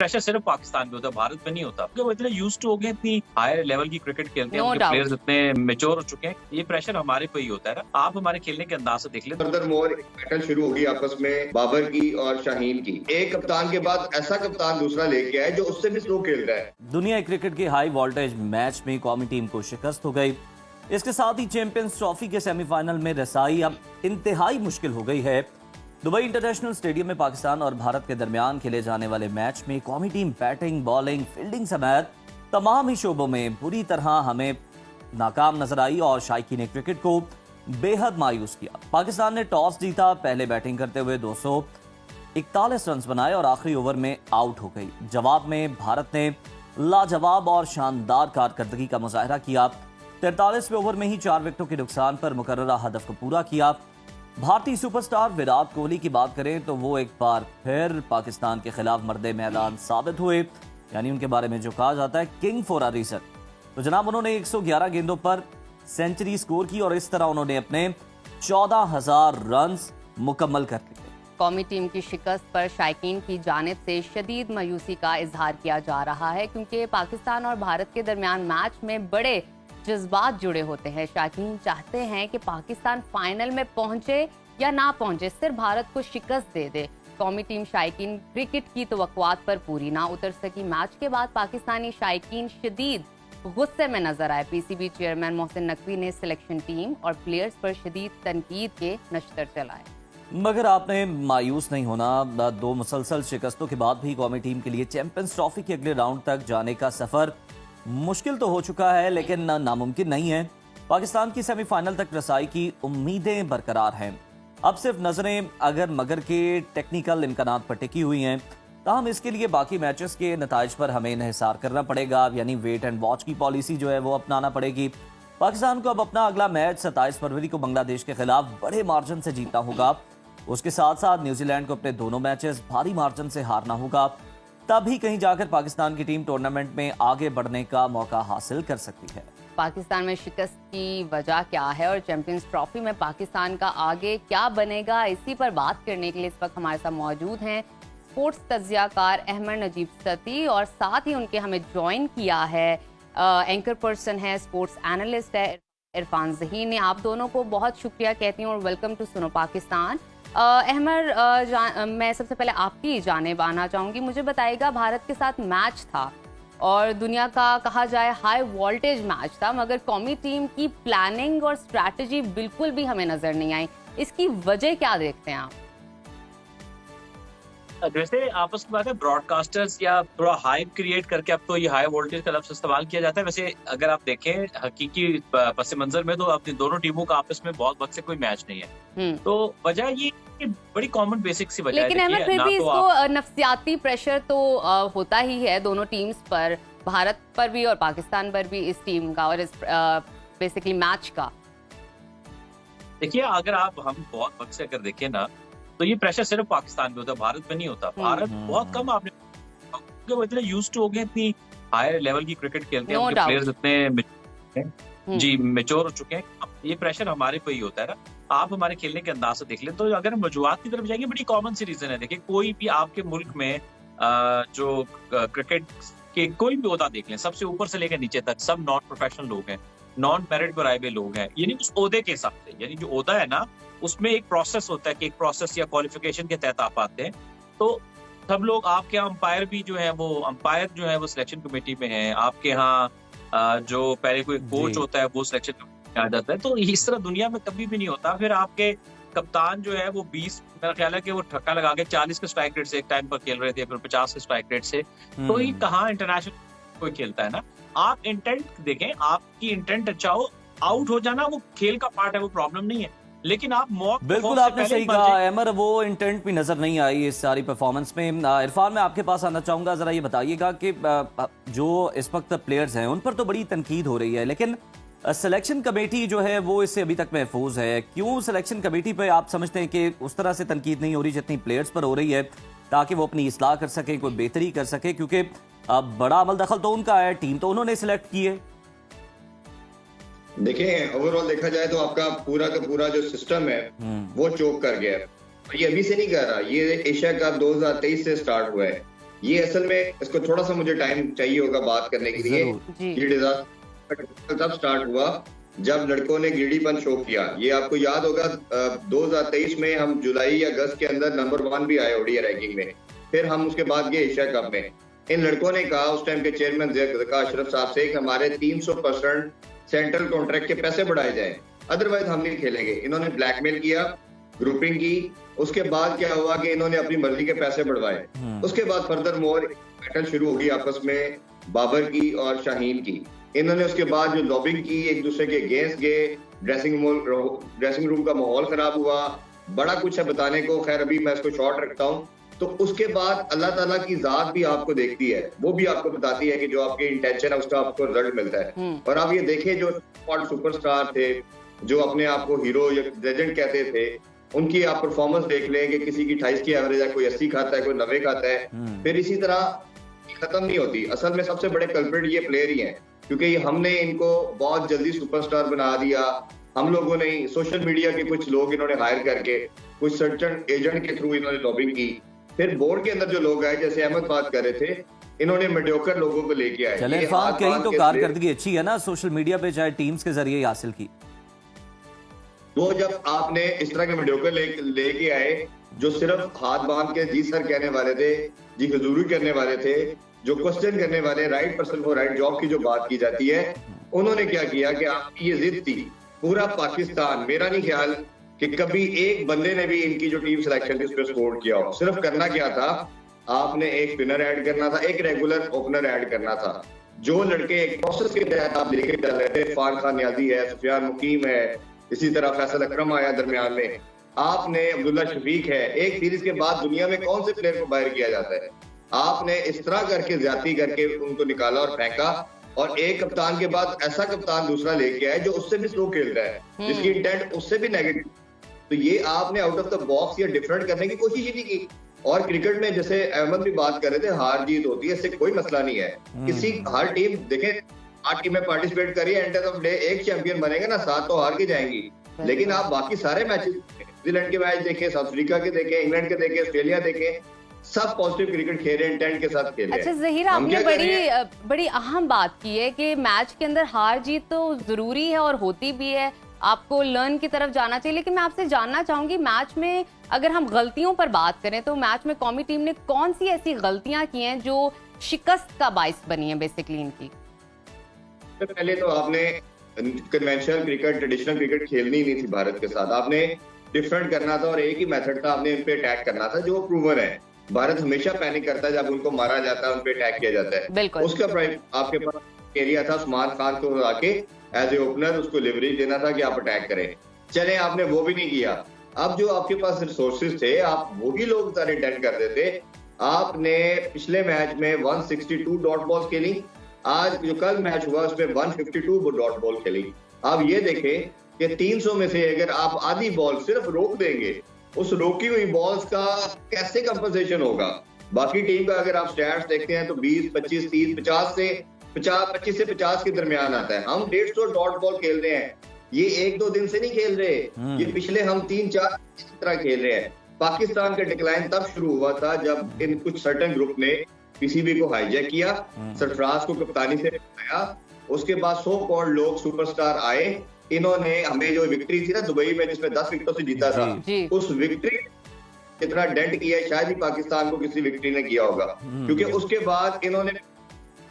Pressure सिर्फ पाकिस्तान में होता है, भारत में नहीं होता, क्योंकि वो इतने यूज टू हो गए, इतनी हायर लेवल की क्रिकेट खेलते हैं, No उनके doubt. प्लेयर्स इतने मेच्योर हो चुके हैं। ये प्रेशर हमारे पे ही होता है ना। आप हमारे खेलने के अंदाज से देख लें। फर्दर मोर बैटल शुरू होगी आपस में बाबर की और शाहीन की। एक कप्तान के बाद ऐसा कप्तान दूसरा लेके आए जो उससे भी स्लो खेल रहा है। दुनिया क्रिकेट के हाई वोल्टेज मैच में कौमी टीम को शिकस्त हो गई। इसके साथ ही चैंपियंस ट्रॉफी के सेमीफाइनल में रसाई अब इंतहाई मुश्किल हो गई है। दुबई इंटरनेशनल स्टेडियम में पाकिस्तान और भारत के दरमियान खेले जाने वाले मैच में कौमी टीम बैटिंग, बॉलिंग, फील्डिंग समेत तमाम ही शोबों में बुरी तरह हमें नाकाम नजर आई और शायकीन क्रिकेट को बेहद मायूस किया। पाकिस्तान ने टॉस जीता, पहले बैटिंग करते हुए 241 रन बनाए और आखिरी ओवर में आउट हो गई। जवाब में भारत ने लाजवाब और शानदार कारकर्दगी का मुजाहरा किया। 43वें ओवर में ही 4 विकेटों के नुकसान पर मुकर्ररा हदफ को पूरा किया। भारतीय सुपरस्टार विराट कोहली की बात करें तो वो एक बार फिर पाकिस्तान के खिलाफ मर्दे मैदान साबित हुए, यानी उनके बारे में जो कहा जाता है किंग फॉर अ रीजन। तो जनाब उन्होंने 111 गेंदों पर सेंचुरी स्कोर की और इस तरह उन्होंने अपने 14,000 रन मुकम्मल कर लिए। कौमी टीम की शिकस्त पर शायकीन की जानिब से शदीद मायूसी का इजहार किया जा रहा है, क्योंकि पाकिस्तान और भारत के दरमियान मैच में बड़े जज्बात जुड़े होते हैं। शायकीन चाहते हैं कि पाकिस्तान फाइनल में पहुंचे या ना पहुंचे, सिर्फ भारत को शिकस्त दे दे। कौमी टीम शायकीन क्रिकेट की तवक्कुआत पर पूरी ना उतर सकी। मैच के बाद पाकिस्तानी शायकीन शदीद गुस्से में नजर आए। पीसीबी चेयरमैन मोहसिन नकवी ने सिलेक्शन टीम और प्लेयर्स पर शदीद तनकीद के नश्तर चलाए। मगर आपने मायूस नहीं होना। 2 मुसलसल शिकस्तों के बाद भी कौमी टीम के लिए चैंपियंस ट्रॉफी के अगले राउंड तक जाने का सफर मुश्किल तो हो चुका है, लेकिन नामुमकिन नहीं है। पाकिस्तान की सेमीफाइनल तक रसाई की उम्मीदें बरकरार हैं। अब सिर्फ नजरें अगर मगर के टेक्निकल इम्कानात पर टिकी हुई हैं, ताहम इसके लिए बाकी मैचेस के नताइज पर हमें इन्हिसार करना पड़ेगा, यानी वेट एंड वॉच की पॉलिसी जो है वो अपनाना पड़ेगी। पाकिस्तान को अब अपना अगला मैच 27 फरवरी को बांग्लादेश के खिलाफ बड़े मार्जिन से जीतना होगा। उसके साथ साथ न्यूजीलैंड को अपने दोनों मैचेस भारी मार्जिन से हारना होगा, तभी कहीं जाकर पाकिस्तान की टीम टूर्नामेंट में आगे बढ़ने का मौका हासिल कर सकती है। पाकिस्तान में शिकस्त की वजह क्या है और चैंपियंस ट्रॉफी में पाकिस्तान का आगे क्या बनेगा, इसी पर बात करने के लिए इस वक्त हमारे साथ मौजूद हैं स्पोर्ट्स तज्जियाकार अहमद नजीब सती, और साथ ही उनके हमें ज्वाइन किया है एंकर पर्सन है, स्पोर्ट्स एनालिस्ट है इरफान ज़हीर ने। आप दोनों को बहुत शुक्रिया कहती हूँ और वेलकम टू सुनो पाकिस्तान। अहमद, मैं सबसे पहले आपकी जानिब आना चाहूँगी। मुझे बताइएगा, भारत के साथ मैच था और दुनिया का कहा जाए हाई वोल्टेज मैच था, मगर कौमी टीम की प्लानिंग और स्ट्रैटेजी बिल्कुल भी हमें नजर नहीं आई। इसकी वजह क्या देखते हैं आप? जैसे आपस की बात है, ब्रॉडकास्टर्स या थोड़ा हाइप क्रिएट करके अब तो ये हाई वोल्टेज का लफ्ज इस्तेमाल किया जाता है। वैसे अगर आप देखें हकीकी पस मंजर में तो अपनी दोनों टीमों का आपस में बहुत वक्त से कोई मैच नहीं है। तो वजह ये बड़ी कॉमन बेसिक सी वजह है। लेकिन अहमद, फिर भी इसको नफ्सियाती प्रेशर तो होता ही है दोनों टीम्स पर, भारत पर भी और पाकिस्तान पर भी, इस टीम का और इस बेसिकली मैच का। देखिए, अगर हम बहुत वक्त से अगर देखें ना, तो ये प्रेशर सिर्फ पाकिस्तान में होता है, भारत में नहीं होता। भारत बहुत कम आपने, क्योंकि वो इतने यूज टू हो गए, इतनी हायर लेवल की क्रिकेट खेलते हैं, उनके प्लेयर्स इतने जी मेच्योर हो चुके हैं। ये प्रेशर हमारे पे ही होता है ना। आप हमारे खेलने के अंदाज से देख लें, तो अगर हम वजूहात की तरफ जाएंगे, बड़ी कॉमन सी रीजन है। देखिए, कोई भी आपके मुल्क में जो क्रिकेट के कोई भी ओहदा देख लें, सबसे ऊपर से लेकर नीचे तक सब नॉन प्रोफेशनल लोग हैं, नॉन मेरिट पर आए हुए लोग हैं। यानी उस ओहदे के हिसाब से, यानी जो ओहदा है ना, उसमें एक प्रोसेस होता है कि एक प्रोसेस या क्वालिफिकेशन के तहत आप आते हैं। तो सब लोग, आपके यहाँ अंपायर भी जो है वो सिलेक्शन कमेटी में है। आपके यहाँ जो पहले कोई कोच होता है वो सिलेक्शन कमेटी में आ जाता है। तो इस तरह दुनिया में कभी भी नहीं होता। फिर आपके कप्तान जो है वो 20, मेरा ख्याल है कि वो ठक्का लगा के 40 के स्ट्राइक रेट से एक टाइम पर खेल रहे थे, फिर 50 के स्ट्राइक रेट से। तो ये कहाँ इंटरनेशनल कोई खेलता है ना। आप इंटेंट देखें, आपकी इंटेंट अच्छा हो, आउट हो जाना वो खेल का पार्ट है, वो प्रॉब्लम नहीं है। लेकिन आप बिल्कुल आपने सही कहा अहमद, वो इंटेंट भी नजर नहीं आई इस सारी परफॉर्मेंस में। इरफान, मैं आपके पास आना चाहूंगा, जरा ये बताइएगा कि जो इस वक्त प्लेयर्स हैं उन पर तो बड़ी तनकीद हो रही है, लेकिन सिलेक्शन कमेटी जो है वो इससे अभी तक महफूज है। क्यों सिलेक्शन कमेटी पे आप समझते हैं कि उस तरह से तनकीद नहीं हो रही जितनी प्लेयर्स पर हो रही है, ताकि वो अपनी इस्लाह कर सके, कोई बेहतरी कर सके? क्योंकि बड़ा अमल दखल तो उनका है, टीम तो उन्होंने सिलेक्ट की है। देखें, ओवरऑल देखा जाए तो आपका पूरा का पूरा जो सिस्टम है वो चोक कर गया है। ये अभी से नहीं कर रहा, ये एशिया कप 2023 से स्टार्ट हुआ है। ये असल में इसको थोड़ा सा मुझे टाइम चाहिए होगा बात करने के लिए। जरूर। जी ये डिजास्टर तब स्टार्ट हुआ जब लड़कों ने गिरडीपन शो किया। ये आपको याद होगा 2023 में हम जुलाई या अगस्त के अंदर नंबर 1 भी आए ओडीआई रैंकिंग में, फिर हम उसके बाद गए एशिया कप में। इन लड़कों ने कहा उस टाइम के चेयरमैन ज़का अशरफ साहब से कि हमारे 300% सेंट्रल कॉन्ट्रैक्ट के पैसे बढ़ाए जाएं, अदरवाइज हम नहीं खेलेंगे। इन्होंने ब्लैकमेल किया, ग्रुपिंग की, उसके बाद क्या हुआ कि इन्होंने अपनी मर्जी के पैसे बढ़वाए। उसके बाद फर्दर मोर बैटल शुरू होगी आपस में बाबर की और शाहीन की। इन्होंने उसके बाद जो लॉबिंग की, एक दूसरे के अगेंस्ट गए, ड्रेसिंग रूम का माहौल खराब हुआ, बड़ा कुछ है बताने को, खैर अभी मैं इसको शॉर्ट रखता हूँ। तो उसके बाद अल्लाह ताला की जात भी आपको देखती है, वो भी आपको बताती है कि जो आपकी इंटेंशन है उसका आपको रिजल्ट मिलता है। और आप ये देखें जो सुपरस्टार थे, जो अपने आप को हीरो या लेजेंड कहते थे, उनकी आप परफॉर्मेंस देख लें कि किसी की 28 की एवरेज है, कोई 80 खाता है, कोई 90 खाता है, फिर इसी तरह खत्म नहीं होती। असल में सबसे बड़े कल्प्रिट ये प्लेयर ही हैं, क्योंकि हमने इनको बहुत जल्दी सुपरस्टार बना दिया। हम लोगों ने सोशल मीडिया के कुछ लोग इन्होंने हायर करके, कुछ सर्टन एजेंट के थ्रू इन्होंने लॉबिंग की। फिर बोर्ड के अंदर जो लोग आए, जैसे अहमद बात कर रहे थे, इन्होंने मेडियोकर लोगों को लेके आए। चले इरफान, कहीं तो कारकर्दगी अच्छी है ना सोशल मीडिया पे, चाहे टीम्स के जरिए हासिल की। वो जब आपने इस तरह के मेडियोकर लेके आए जो सिर्फ हाथ बांध के जी सर कहने वाले थे, जी हुजूरी करने वाले थे, जो क्वेश्चन करने वाले, right person for right job की जो बात की जाती है, उन्होंने क्या किया कि आपकी ये जिद थी, पूरा पाकिस्तान, मेरा नहीं ख्याल कि कभी एक बंदे ने भी इनकी जो टीम सिलेक्शन थी उस पर सपोर्ट किया हो। सिर्फ करना क्या था, आपने एक स्पिनर ऐड करना था, एक रेगुलर ओपनर ऐड करना था। जो लड़के एक प्रोसेस के तहत आप लेके चल रहे थे, इरफान खान नियाजी है, सुफियान मुकीम है, इसी तरह फैसल अकरम आया दरमियान में, आपने अब्दुल्ला शफीक है। एक सीरीज के बाद दुनिया में कौन से प्लेयर को बाहर किया जाता है? आपने इस तरह करके ज्यादती करके उनको निकाला और फेंका, और एक कप्तान के बाद ऐसा कप्तान दूसरा लेके आए जो उससे भी स्लो खेल रहा है, जिसकी इंटेंट उससे भी नेगेटिव। तो ये आपने आउट ऑफ द बॉक्स या डिफरेंट करने की कोशिश ही नहीं की। और क्रिकेट में जैसे अहमद भी बात कर रहे थे, हार जीत होती है, इससे कोई मसला नहीं है। किसी हर टीम देखें, 8 टीमें पार्टिसिपेट करिए, एंड ऑफ डे एक चैंपियन बनेगा ना, 7 तो हार के जाएंगी। लेकिन आप बाकी सारे मैचेस, न्यूजीलैंड के मैच देखें, साउथ अफ्रीका के देखें, इंग्लैंड के देखें, ऑस्ट्रेलिया देखें, सब पॉजिटिव क्रिकेट खेले, इंटेंट के साथ खेले। अच्छा ज़हीर, आपने बड़ी अहम बात की है कि मैच के अंदर हार जीत तो जरूरी है और होती भी है, आपको लर्न की तरफ जाना चाहिए। लेकिन मैं आपसे जानना चाहूंगी, मैच में अगर हम गलतियों पर बात करें तो मैच में कौमी टीम ने कौन सी ऐसी गलतियां की हैं जो शिकस्त का बाइस बनी है बेसिकली इनकी? पहले तो आपने कन्वेंशनल क्रिकेट, ट्रेडिशनल क्रिकेट खेलनी ही नहीं थी भारत के साथ। आपने डिफरेंट करना था और एक ही मेथड था, आपने इन पे अटैक करना था, जो प्रूवन है। भारत हमेशा पैनिक करता है जब उनको मारा जाता है, उन पे अटैक किया जाता है। बिल्कुल। उसका आपके पास एरिया था, उस्मान खान को आके एज ए ओपनर उसको लिवरेज देना था कि आप अटैक करें। चले, आपने वो भी नहीं किया। अब जो आपके पास रिसोर्सेज थे, आप वो भी लोग सारे डेंट कर देते। आपने पिछले मैच में 162 डॉट बॉल्स खेली, आज जो कल मैच हुआ उसमें 152 डॉट बॉल खेली। आप ये देखें कि 300 में से अगर आप आधी बॉल सिर्फ रोक देंगे, उस रोकी हुई बॉल्स का कैसे कंपनसेशन होगा? बाकी टीम का अगर आप स्टैट्स देखते हैं तो 20, 25, 30, 25 से 50 के दरमियान आता है। हम 150 डॉट बॉल खेल रहे हैं, ये 1-2 दिन से नहीं खेल रहे, ये पिछले हम 3-4 तरह खेल रहे हैं। पाकिस्तान का डिक्लाइन तब शुरू हुआ था जब इन कुछ सर्टेन ग्रुप ने पीसीबी को हाईजैक किया, सरफराज को कप्तानी से हटाया, उसके बाद सो कॉल्ड लोग सुपरस्टार आए, इन्होंने हमें जो विक्ट्री थी ना दुबई में जिसमें 10 विकेटों से जीता था, उस विक्ट्री इतना डेंट किया है शायद ही पाकिस्तान को किसी विक्ट्री ने किया होगा, क्योंकि उसके बाद इन्होंने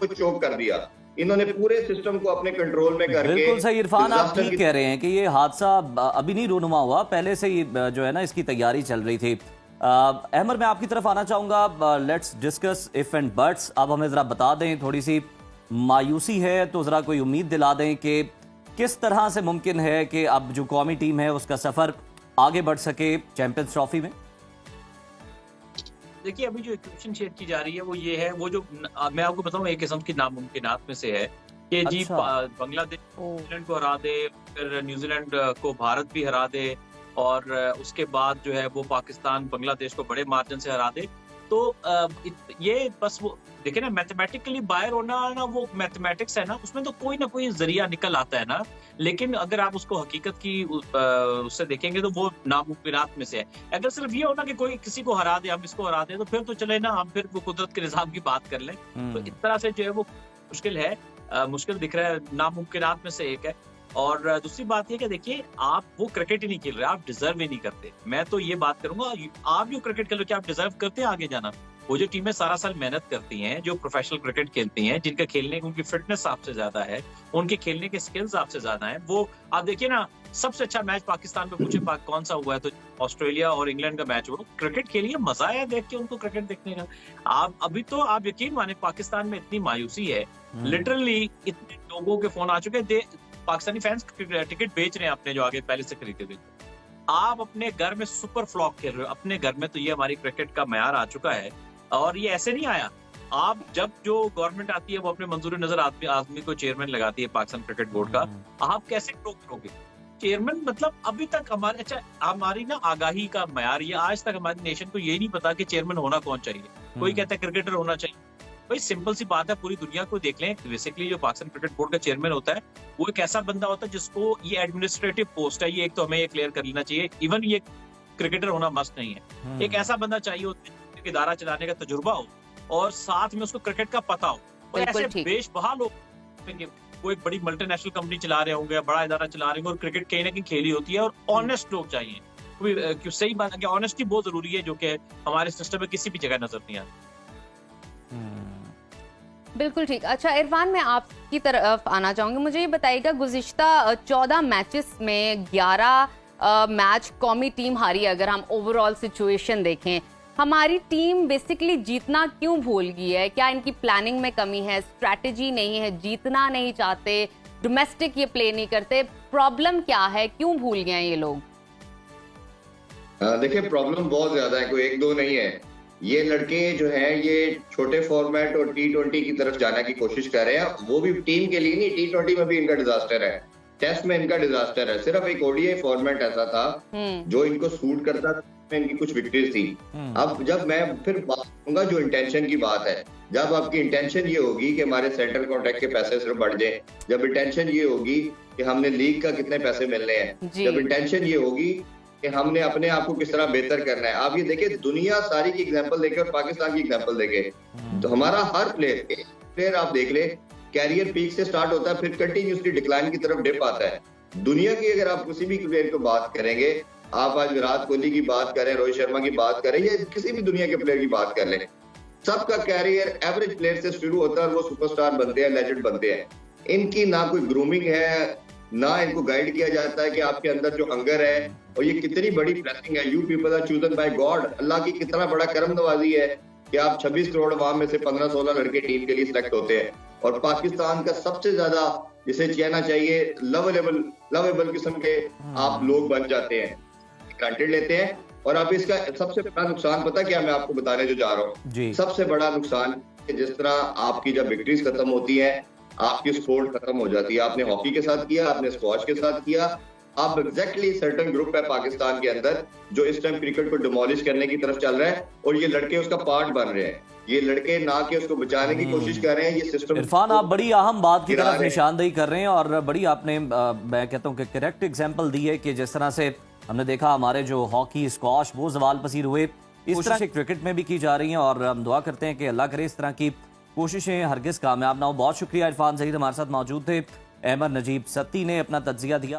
कुछ चोक कर दिया। इन्होंने पूरे सिस्टम को अपने कंट्रोल में करके। बिल्कुल सही इरफान, आप ठीक कह रहे हैं कि ये हादसा अभी नहीं रूनुमा हुआ, पहले से ही जो है ना इसकी तैयारी चल रही थी। अहमद, मैं आपकी तरफ आना चाहूंगा। Let's discuss if and buts. अब हमें जरा बता दें, थोड़ी सी मायूसी है तो जरा कोई उम्मीद दिला दें कि किस तरह से मुमकिन है कि अब जो कौमी टीम है उसका सफर आगे बढ़ सके चैंपियंस ट्रॉफी में। देखिए, अभी जो इक्वेशन शेयर की जा रही है वो ये है, वो जो मैं आपको बताऊं एक किस्म की नामुमकिनात में से है कि जी बांग्लादेश न्यूजीलैंड को हरा दे, फिर न्यूजीलैंड को भारत भी हरा दे, और उसके बाद जो है वो पाकिस्तान बांग्लादेश को बड़े मार्जिन से हरा दे। तो ये बस वो देखिए ना, मैथमेटिकली बायर होना ना, वो मैथमेटिक्स है ना, उसमें तो कोई ना कोई जरिया निकल आता है ना। लेकिन अगर आप उसको हकीकत की उससे देखेंगे तो वो नामुमकिनात में से है। अगर सिर्फ ये हो ना कि कोई किसी को हरा दे, हम इसको हरा दे, तो फिर तो चले ना, हम फिर वो कुदरत के निजाम की बात कर लें। तो इस तरह से जो है वो मुश्किल है, मुश्किल दिख रहा है, नामुमकिनात में से एक है। और दूसरी बात ये कि देखिए, आप वो क्रिकेट ही नहीं खेल रहे, आप डिजर्व ही नहीं करते। मैं तो ये बात करूंगा, आप जो क्रिकेट खेल रहे हो, क्या आप डिजर्व करते हैं आगे जाना? वो जो टीमें सारा साल मेहनत करती हैं, जो प्रोफेशनल क्रिकेट खेलती हैं, जिनका खेलने की उनकी फिटनेस आपसे ज्यादा है, उनके खेलने के स्किल्स आपसे ज्यादा हैं, वो आप देखिए ना, सबसे अच्छा मैच पाकिस्तान में पूछे कौन सा हुआ है, तो ऑस्ट्रेलिया और इंग्लैंड का मैच हुआ। क्रिकेट खेलिए, मजा आया देख के उनको क्रिकेट देखने का। आप अभी तो आप यकीन माने, पाकिस्तान में इतनी मायूसी है, लिटरली इतने लोगों के फोन आ चुके हैं, पाकिस्तानी फैंस टिकट बेच रहे हैं अपने जो आगे पहले से खरीदे थे। आप अपने घर में सुपर फ्लॉप खेल रहे हो अपने घर में, तो ये हमारी क्रिकेट का मयार आ चुका है। और ये ऐसे नहीं आया, आप जब जो गवर्नमेंट आती है वो अपने मंजूरी नजर आदमी को चेयरमैन लगाती है पाकिस्तान क्रिकेट बोर्ड का, आप कैसे ग्रो करोगे? चेयरमैन मतलब अभी तक हमारी ना आगाही का मयार, ये आज तक हमारी नेशन को यही नहीं पता कि चेयरमैन होना कौन चाहिए। कोई कहता है क्रिकेटर होना चाहिए, भाई सिंपल सी बात है, पूरी दुनिया को देख लें, बेसिकली जो पाकिस्तान क्रिकेट बोर्ड का चेयरमैन होता है वो एक ऐसा बंदा होता है जिसको, ये एडमिनिस्ट्रेटिव पोस्ट है, ये एक तो हमें ये क्लियर कर लेना चाहिए, इवन ये क्रिकेटर होना मस्ट नहीं है। एक ऐसा बंदा चाहिए होता है इदारा चलाने का तजुर्बा हो और साथ में उसको क्रिकेट का पता हो। और ऐसे बेशबहा लोग, वो एक बड़ी मल्टीनेशनल कंपनी चला रहे होंगे, बड़ा इदारा चला रहे होंगे और क्रिकेट कहीं ना कहीं खेली होती है, और ऑनेस्ट लोग चाहिए। क्यों, सही बात है कि ऑनेस्टी बहुत जरूरी है, जो कि हमारे सिस्टम में किसी भी जगह नजर नहीं आती। बिल्कुल ठीक। अच्छा इरफान, मैं आपकी तरफ आना चाहूंगी। मुझे ये बताइएगा, गुज़िश्ता 14 मैचेस में 11 मैच कौमी टीम हारी। अगर हम ओवरऑल सिचुएशन देखें, हमारी टीम बेसिकली जीतना क्यों भूल गई है? क्या इनकी प्लानिंग में कमी है, स्ट्रैटेजी नहीं है, जीतना नहीं चाहते, डोमेस्टिक ये प्ले नहीं करते? प्रॉब्लम क्या है, क्यों भूल गए हैं ये लोग? देखिए, प्रॉब्लम बहुत ज्यादा है, कोई एक दो नहीं है। ये लड़के जो हैं, ये छोटे फॉर्मेट और T20 की तरफ जाने की कोशिश कर रहे हैं। वो भी टीम के लिए नहीं, T20 में भी इनका डिजास्टर है, टेस्ट में इनका डिजास्टर है। सिर्फ एक ODI फॉर्मेट ऐसा था जो इनको सूट करता था, इनकी कुछ विक्ट्रीज थी। अब जब मैं फिर बात करूंगा जो इंटेंशन की बात है, जब आपकी इंटेंशन ये होगी कि हमारे सेंट्रल कॉन्ट्रैक्ट के पैसे सिर्फ बढ़ जाए, जब इंटेंशन ये होगी कि हमने लीग का कितने पैसे मिलने हैं, जब इंटेंशन ये होगी कि हमने अपने आप को किस तरह बेहतर करना है। आप ये देखिए, दुनिया सारी की एग्जांपल देखे और पाकिस्तान की एग्जांपल देखे, तो हमारा हर प्लेयर आप देख ले, कैरियर पीक से स्टार्ट होता है, फिर कंटिन्यूसली डिक्लाइन की तरफ डिप आता है। दुनिया की अगर आप किसी भी प्लेयर को बात करेंगे, आप आज विराट कोहली की बात करें, रोहित शर्मा की बात करें, या किसी भी दुनिया के प्लेयर की बात कर लें, सबका कैरियर एवरेज प्लेयर से शुरू होता है और वो सुपरस्टार बनते हैं, लेजेंड बनते हैं। इनकी ना कोई ग्रूमिंग है, ना इनको गाइड किया जाता है कि आपके अंदर जो हंगर है, और ये कितनी बड़ी ब्लेसिंग है, you people are chosen by God. Allah की कितना बड़ा करम नवाजी है कि आप 26 करोड़ अवाम में से 15-16 लड़के टीम के लिए सिलेक्ट होते हैं, और पाकिस्तान का सबसे ज्यादा, जिसे कहना चाहिए, लवेबल किस्म के आप लोग बन जाते हैं, ग्रांटेड लेते हैं। और अब इसका सबसे बड़ा नुकसान पता क्या मैं आपको बताने जो जा रहा हूँ? सबसे बड़ा नुकसान कि जिस तरह आपकी जब विक्ट्रीज खत्म होती है, आपकी स्पोर्ट खत्म हो जाती है। आपने हॉकी के साथ किया, आपने स्क्वॉश के साथ किया, आप एग्जैक्टली सर्टेन ग्रुप है पाकिस्तान के अंदर जो इस टाइम क्रिकेट को डिमोलिश करने की तरफ चल रहा है, और ये लड़के उसका पार्ट बन रहे हैं। ये लड़के ना कि उसको बचाने की कोशिश कर रहे हैं, ये सिस्टम। इरफान, आप बड़ी अहम बात की तरफ निशानदेही कर रहे हैं, और बड़ी आपने मैं कहता हूं कि करेक्ट एग्जांपल दी है कि जिस तरह से हमने देखा हमारे जो हॉकी, स्क्वॉश, वो जवाल पसीर हुए, इस तरह से क्रिकेट में भी की जा रही हैं, और हम दुआ करते हैं कि अल्लाह करे इस तरह की कोशिशें हरगिज कामयाब ना हो। बहुत शुक्रिया, इरफान ज़हीर हमारे साथ मौजूद थे। अहमद नजीब सत्ती ने अपना तज्जिया दिया।